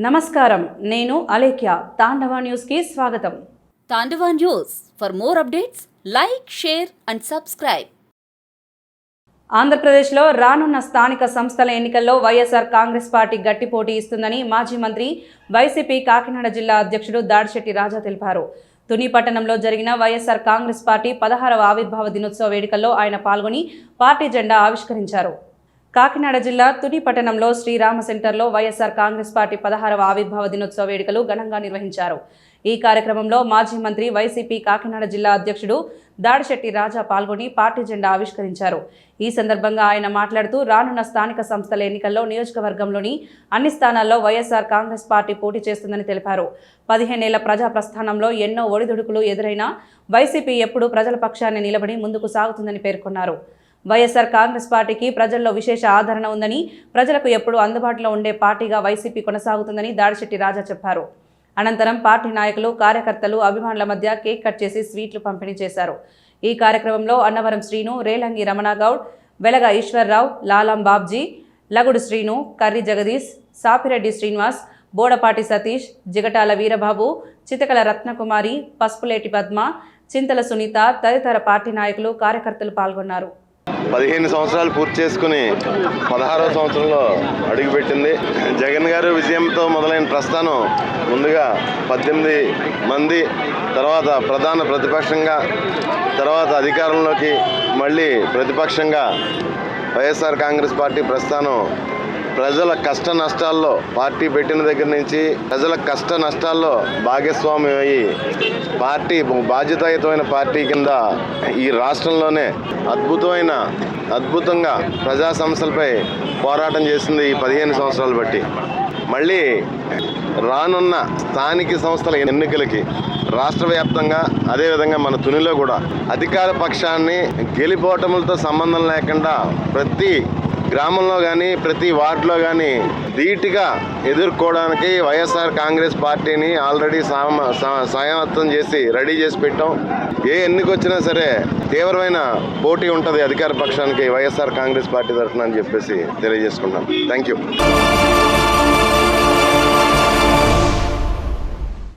నమస్కారం, నేను అలేఖ్య. తాండవ న్యూస్ కి స్వాగతం. Tandava news. For more updates like, share and subscribe. ఆంధ్రప్రదేశ్లో రానున్న స్థానిక సంస్థల ఎన్నికల్లో వైఎస్ఆర్ కాంగ్రెస్ పార్టీ గట్టి పోటీ ఇస్తుందని మాజీ మంత్రి, వైసీపీ కాకినాడ జిల్లా అధ్యక్షుడు దాడిశెట్టి రాజా తెలిపారు. తుని పట్టణంలో జరిగిన వైఎస్ఆర్ కాంగ్రెస్ పార్టీ 16వ ఆవిర్భావ దినోత్సవ వేడుకల్లో ఆయన పాల్గొని పార్టీ జెండా ఆవిష్కరించారు. కాకినాడ జిల్లా తుని పట్టణంలో శ్రీరామ సెంటర్లో వైఎస్ఆర్ కాంగ్రెస్ పార్టీ 16వ ఆవిర్భావ దినోత్సవ వేడుకలు ఘనంగా నిర్వహించారు. ఈ కార్యక్రమంలో మాజీ మంత్రి, వైసీపీ కాకినాడ జిల్లా అధ్యక్షుడు దాడిశెట్టి రాజా పాల్గొని పార్టీ జెండా ఆవిష్కరించారు. ఈ సందర్భంగా ఆయన మాట్లాడుతూ, రానున్న స్థానిక సంస్థల ఎన్నికల్లో నియోజకవర్గంలోని అన్ని స్థానాల్లో వైఎస్ఆర్ కాంగ్రెస్ పార్టీ పోటీ చేస్తుందని తెలిపారు. 15 ఏళ్ల ప్రజా ప్రస్థానంలో ఎన్నో ఒడిదుడుకులు ఎదురైనా వైసీపీ ఎప్పుడూ ప్రజల పక్షాన్ని నిలబడి ముందుకు సాగుతుందని పేర్కొన్నారు. వైఎస్ఆర్ కాంగ్రెస్ పార్టీకి ప్రజల్లో విశేష ఆదరణ ఉందని, ప్రజలకు ఎప్పుడూ అందుబాటులో ఉండే పార్టీగా వైసీపీ కొనసాగుతుందని దాడిశెట్టి రాజా చెప్పారు. అనంతరం పార్టీ నాయకులు, కార్యకర్తలు, అభిమానుల మధ్య కేక్ కట్ చేసి స్వీట్లు పంపిణీ చేశారు. ఈ కార్యక్రమంలో అన్నవరం శ్రీను, రేలంగి రమణగౌడ్, వెలగ ఈశ్వర్రావు, లాలం బాబ్జీ, లగుడు శ్రీను, కర్రి జగదీష్, సాపిరెడ్డి శ్రీనివాస్, బోడపాటి సతీష్, జిగటాల వీరబాబు, చితకల రత్నకుమారి, పసుపులేటి పద్మ, చింతల సునీత తదితర పార్టీ నాయకులు, కార్యకర్తలు పాల్గొన్నారు. 15 సంవత్సరాలు పూర్తి చేసుకుని 16వ సంవత్సరంలో అడుగుపెట్టింది. జగన్ గారు విజయంతో మొదలైన ప్రస్థానం ముందుగా 18 మంది, తర్వాత ప్రధాన ప్రతిపక్షంగా, తర్వాత అధికారంలోకి, మళ్ళీ ప్రతిపక్షంగా వైఎస్ఆర్ కాంగ్రెస్ పార్టీ ప్రస్థానం ప్రజల కష్ట నష్టాల్లో, పార్టీ పెట్టిన దగ్గర నుంచి ప్రజల కష్ట నష్టాల్లో భాగస్వామ్యం అయ్యి పార్టీ బాధ్యతాయుతమైన పార్టీ కింద ఈ రాష్ట్రంలోనే అద్భుతంగా ప్రజా సమస్యలపై పోరాటం చేసింది ఈ 15 సంవత్సరాలు బట్టి. మళ్ళీ రానున్న స్థానిక సంస్థల ఎన్నికలకి రాష్ట్ర వ్యాప్తంగా, అదేవిధంగా మన తునిలో కూడా అధికార పక్షాన్ని గెలిపోవటములతో సంబంధం లేకుండా ప్రతి గ్రామంలో కానీ, ప్రతి వార్డులో కానీ ధీటుగా ఎదుర్కోవడానికి వైఎస్ఆర్ కాంగ్రెస్ పార్టీని ఆల్రెడీ సమాయత్తం చేసి రెడీ చేసి పెట్టాం. ఏ ఎన్నిక వచ్చినా సరే తీవ్రమైన పోటీ ఉంటుంది అధికార పక్షానికి వైఎస్ఆర్ కాంగ్రెస్ పార్టీ తరఫున అని చెప్పేసి తెలియజేసుకుంటాం. Thank you.